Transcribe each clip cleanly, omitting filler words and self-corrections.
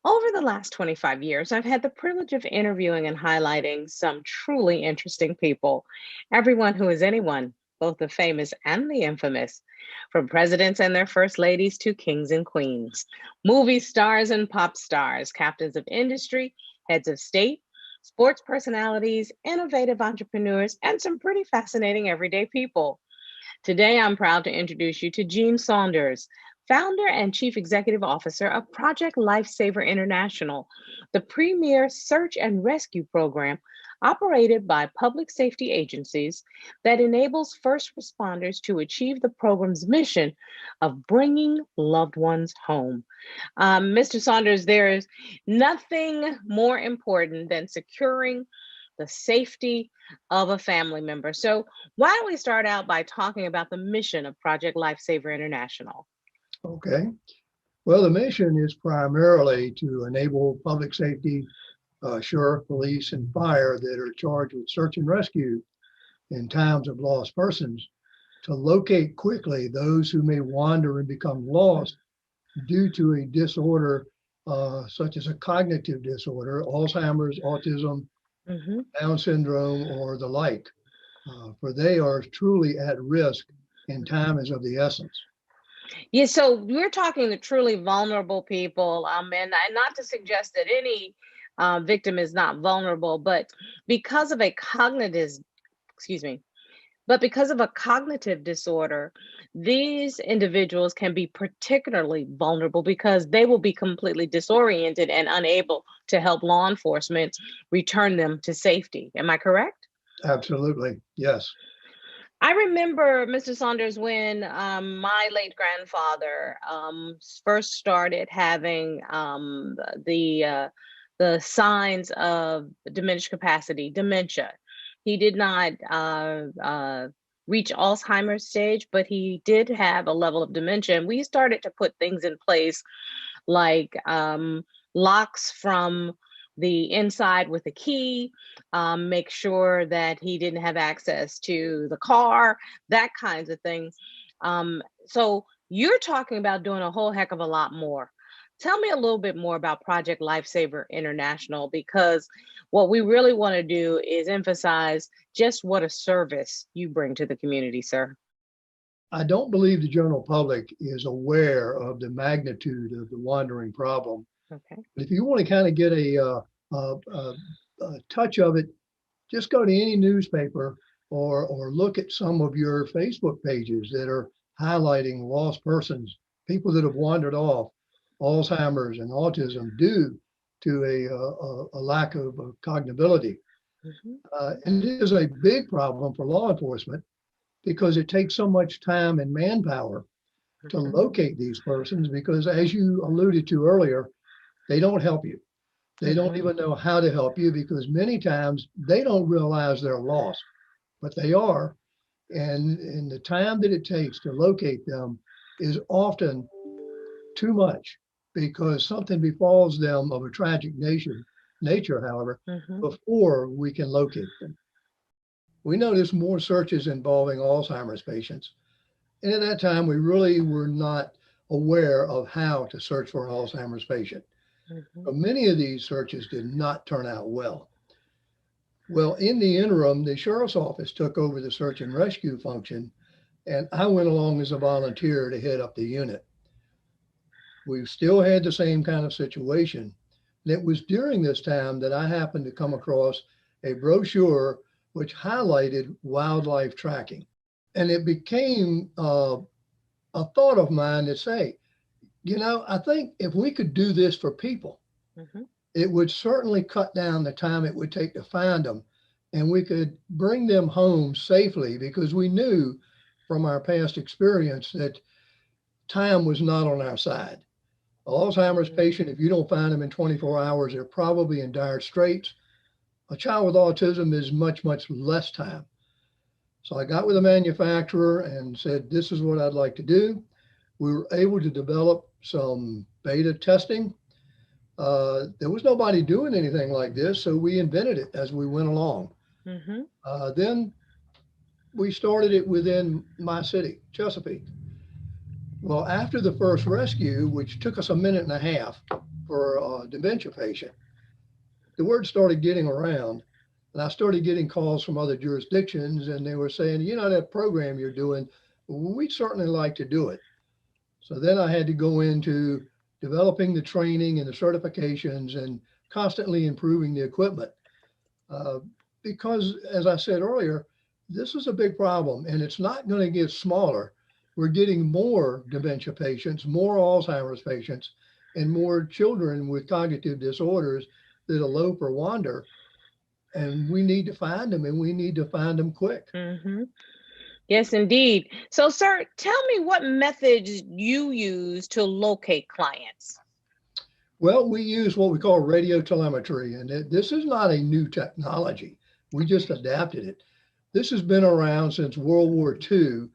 Over the last 25 years, I've had the privilege of interviewing and highlighting some truly interesting people. Everyone who is anyone, both the famous and the infamous, from presidents and their first ladies to kings and queens, movie stars and pop stars, captains of industry, heads of state, sports personalities, innovative entrepreneurs, and some pretty fascinating everyday people. Today, I'm proud to introduce you to Jean Saunders, founder and chief executive officer of Project Lifesaver International, the premier search and rescue program operated by public safety agencies that enables first responders to achieve the program's mission of bringing loved ones home. Mr. Saunders, there is nothing more important than securing the safety of a family member. So, why don't we start out by talking about the mission of Project Lifesaver International? Okay. Well, the mission is primarily to enable public safety, sheriff, police, and fire that are charged with search and rescue in times of lost persons to locate quickly those who may wander and become lost due to a disorder such as a cognitive disorder, Alzheimer's, autism, Mhm. Down syndrome, or the like, for they are truly at risk and time is of the essence. Yeah, so we're talking to truly vulnerable people, and not to suggest that any victim is not vulnerable, but because of a cognitive, excuse me, but because of a cognitive disorder, these individuals can be particularly vulnerable because they will be completely disoriented and unable to help law enforcement return them to safety. Am I correct? Absolutely, yes. I remember, Mr. Saunders, when my late grandfather first started having the signs of diminished capacity, dementia. He did not reach Alzheimer's stage, but he did have a level of dementia. And we started to put things in place like locks from the inside with a key, make sure that he didn't have access to the car, that kinds of things. So you're talking about doing a whole heck of a lot more. Tell me a little bit more about Project Lifesaver International, because what we really want to do is emphasize just what a service you bring to the community, sir. I don't believe the general public is aware of the magnitude of the wandering problem. Okay. But if you want to kind of get a touch of it, just go to any newspaper or look at some of your Facebook pages that are highlighting lost persons, people that have wandered off, Alzheimer's and autism due to a lack of cognability. Mhm. And it is a big problem for law enforcement because it takes so much time and manpower to Mhm. locate these persons because, as you alluded to earlier, they don't help you. They don't Mhm. even know how to help you because many times they don't realize they're lost, but they are. And the time that it takes to locate them is often too much because something befalls them of a tragic nature, however, Mhm. before we can locate them. We noticed more searches involving Alzheimer's patients. And at that time, we really were not aware of how to search for an Alzheimer's patient. Mhm. But many of these searches did not turn out well. Well, in the interim, the sheriff's office took over the search and rescue function, and I went along as a volunteer to head up the unit. We still had the same kind of situation. And it was during this time that I happened to come across a brochure which highlighted wildlife tracking. And it became a thought of mine to say, I think if we could do this for people, Mhm. it would certainly cut down the time it would take to find them. And we could bring them home safely because we knew from our past experience that time was not on our side. Alzheimer's Mhm. patient, if you don't find them in 24 hours, they're probably in dire straits. A child with autism is much, much less time. So I got with a manufacturer and said, this is what I'd like to do. We were able to develop some beta testing. There was nobody doing anything like this, so we invented it as we went along. Mhm. Then we started it within my city, Chesapeake. Well, after the first rescue, which took us a minute and a half, for a dementia patient. The word started getting around, and I started getting calls from other jurisdictions, and they were saying, you know, that program you're doing, we'd certainly like to do it. So then I had to go into developing the training and the certifications and constantly improving the equipment. Uh, because, as I said earlier, this is a big problem and it's not going to get smaller. We're getting more dementia patients, more Alzheimer's patients, and more children with cognitive disorders that elope or wander. And we need to find them, and we need to find them quick. Mm-hmm. Yes, indeed. So, sir, tell me what methods you use to locate clients. Well, we use what we call radio telemetry, and this is not a new technology. We just adapted it. This has been around since World War II.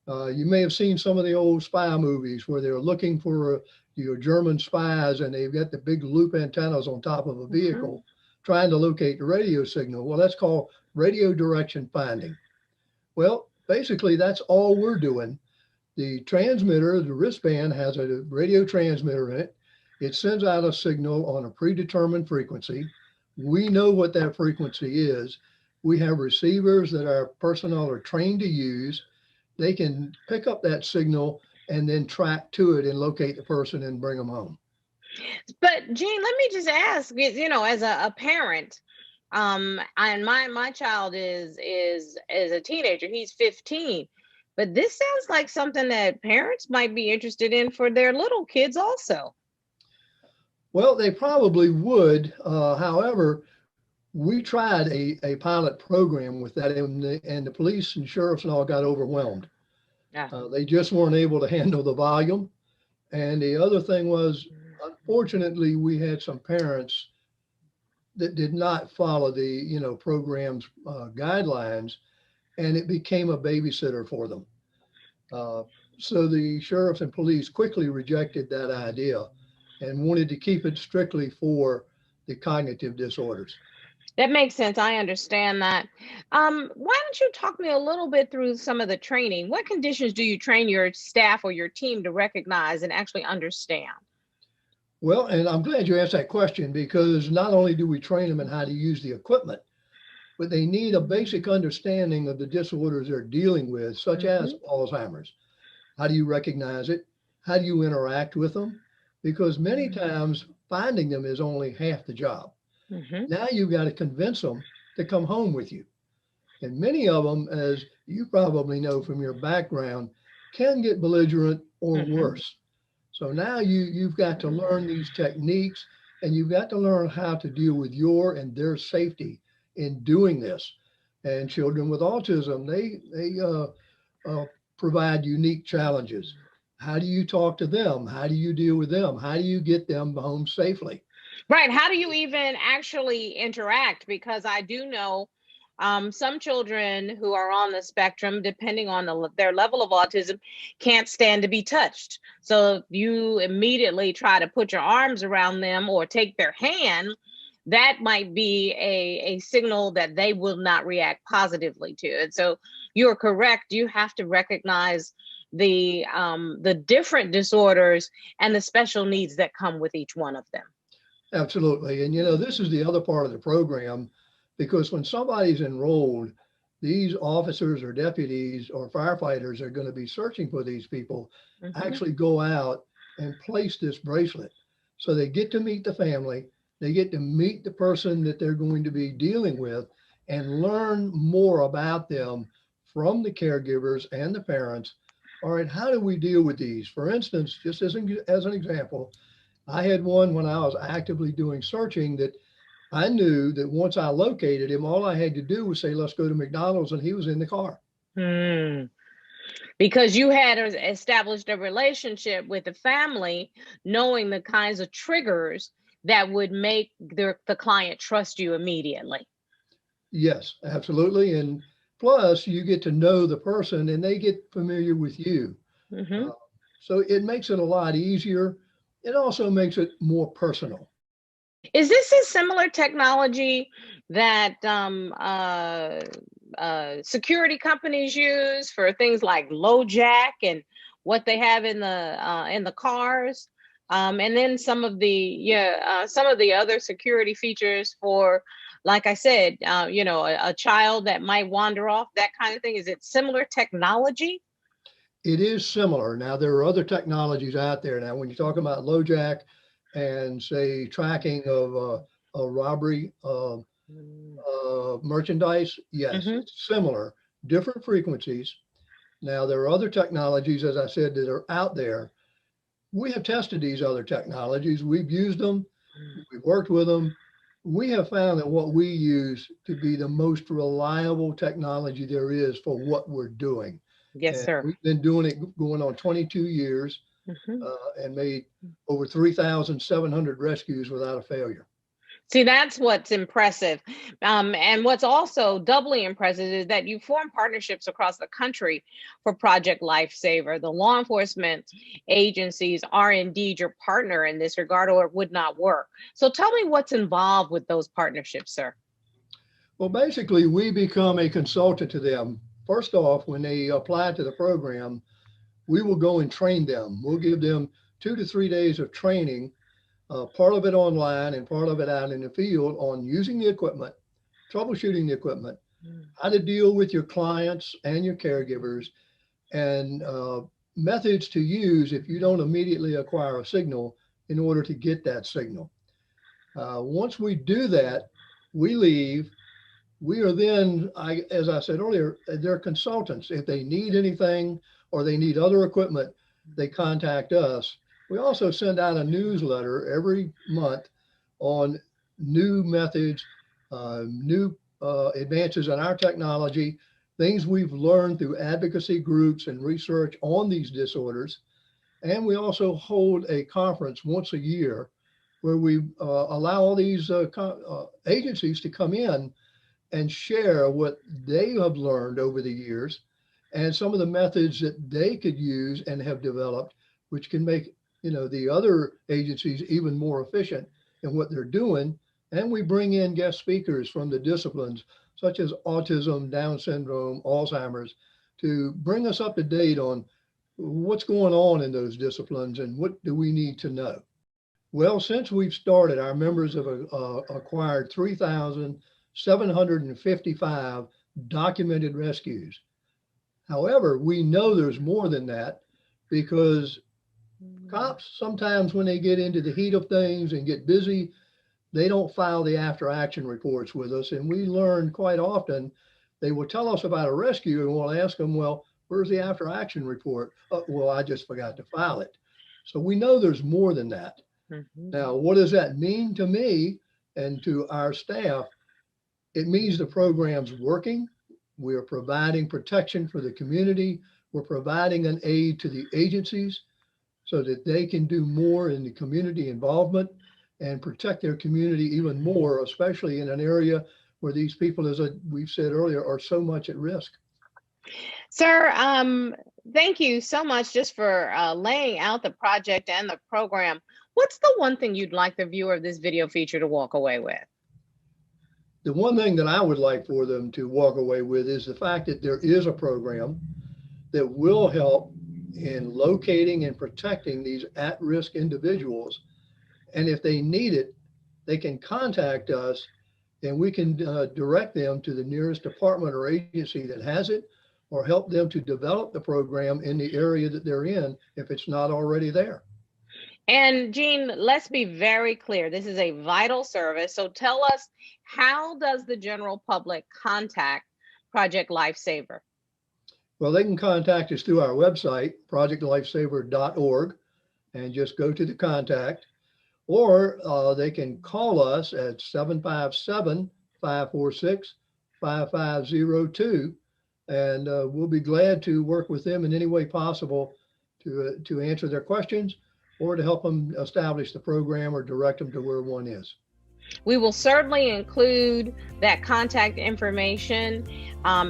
You may have seen some of the old spy movies where they're looking for German spies, and they've got the big loop antennas on top of a vehicle trying to locate the radio signal. Well, that's called radio direction finding. Well, basically, that's all we're doing. The transmitter, the wristband, has a radio transmitter in it. It sends out a signal on a predetermined frequency. We know what that frequency is. We have receivers that our personnel are trained to use. They can pick up that signal and then track to it and locate the person and bring them home. But Jean, let me just ask, you know, as a parent, and my child is a teenager. He's 15. But this sounds like something that parents might be interested in for their little kids also. Well, they probably would. However, we tried a pilot program with that, and the police and sheriffs and all got overwhelmed. Yeah. They just weren't able to handle the volume. And the other thing was, unfortunately, we had some parents that did not follow the program's guidelines, and it became a babysitter for them. So the sheriffs and police quickly rejected that idea and wanted to keep it strictly for the cognitive disorders. That makes sense. I understand that. Why don't you talk me a little bit through some of the training? What conditions do you train your staff or your team to recognize and actually understand? Well, and I'm glad you asked that question, because not only do we train them in how to use the equipment, but they need a basic understanding of the disorders they're dealing with, such as Alzheimer's. How do you recognize it? How do you interact with them? Because many times finding them is only half the job. Now you've got to convince them to come home with you. And many of them, as you probably know from your background, can get belligerent or worse. So now you've got to learn these techniques, and you've got to learn how to deal with your and their safety in doing this. And children with autism, they provide unique challenges. How do you talk to them? How do you deal with them? How do you get them home safely? Right. How do you even actually interact? Because I do know some children who are on the spectrum, depending on their level of autism, can't stand to be touched. So if you immediately try to put your arms around them or take their hand, that might be a signal that they will not react positively to. And so you're correct. You have to recognize the different disorders and the special needs that come with each one of them. Absolutely. And this is the other part of the program, because when somebody's enrolled, these officers or deputies or firefighters are going to be searching for these people, actually go out and place this bracelet. So they get to meet the family, they get to meet the person that they're going to be dealing with, and learn more about them from the caregivers and the parents. All right, how do we deal with these? For instance, just as an example, I had one when I was actively doing searching that I knew that once I located him, all I had to do was say, let's go to McDonald's, and he was in the car. Because you had established a relationship with the family, knowing the kinds of triggers that would make the client trust you immediately. Yes, absolutely. And plus, you get to know the person and they get familiar with you. So it makes it a lot easier. It also makes it more personal. Is this a similar technology that security companies use for things like LoJack and what they have in the cars? And then some of the other security features for, like I said, a child that might wander off, that kind of thing. Is it similar technology? It is similar. Now, there are other technologies out there. Now, when you talk about LoJack and say tracking of a robbery merchandise, yes, Mm-hmm. it's similar, different frequencies. Now, there are other technologies, as I said, that are out there. We have tested these other technologies. We've used them. We've worked with them. We have found that what we use to be the most reliable technology there is for what we're doing. Yes, And sir. we've been doing it going on 22 years Mm-hmm. and made over 3,700 rescues without a failure. See, that's what's impressive. And what's also doubly impressive is that you form partnerships across the country for Project Lifesaver. The law enforcement agencies are indeed your partner in this regard, or it would not work. So tell me what's involved with those partnerships, sir. Well, basically, we become a consultant to them. First off, when they apply to the program, we will go and train them. We'll give them 2 to 3 days of training, part of it online and part of it out in the field on using the equipment, troubleshooting the equipment, how to deal with your clients and your caregivers, and methods to use if you don't immediately acquire a signal in order to get that signal. Once we do that, we leave. We are then, as I said earlier, they're consultants. If they need anything or they need other equipment, they contact us. We also send out a newsletter every month on new methods, new advances in our technology, things we've learned through advocacy groups and research on these disorders. And we also hold a conference once a year where we allow all these agencies to come in and share what they have learned over the years and some of the methods that they could use and have developed, which can make the other agencies even more efficient in what they're doing. And we bring in guest speakers from the disciplines such as autism, Down syndrome, Alzheimer's, to bring us up to date on what's going on in those disciplines and what do we need to know. Well, since we've started, our members have acquired 3,755 documented rescues. However, we know there's more than that because cops, sometimes when they get into the heat of things and get busy, they don't file the after action reports with us. And we learn quite often they will tell us about a rescue and we'll ask them, well, where's the after action report? Well, I just forgot to file it. So we know there's more than that. Mm-hmm. Now, what does that mean to me and to our staff? It means the program's working. We are providing protection for the community. We're providing an aid to the agencies so that they can do more in the community involvement and protect their community even more, especially in an area where these people, as we've said earlier, are so much at risk. Sir, thank you so much just for laying out the project and the program. What's the one thing you'd like the viewer of this video feature to walk away with? The one thing that I would like for them to walk away with is the fact that there is a program that will help in locating and protecting these at-risk individuals. And if they need it, they can contact us and we can direct them to the nearest department or agency that has it, or help them to develop the program in the area that they're in if it's not already there. And Gene, let's be very clear. This is a vital service. So tell us, how does the general public contact Project Lifesaver? Well, they can contact us through our website, projectlifesaver.org, and just go to the contact, or they can call us at 757-546-5502, and we'll be glad to work with them in any way possible to answer their questions or to help them establish the program or direct them to where one is. We will certainly include that contact information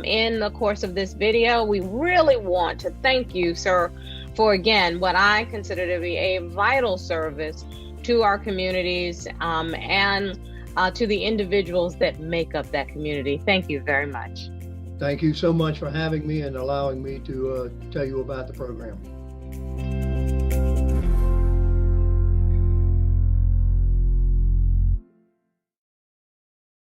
in the course of this video. We really want to thank you, sir, for, again, what I consider to be a vital service to our communities and to the individuals that make up that community. Thank you very much. Thank you so much for having me and allowing me to tell you about the program.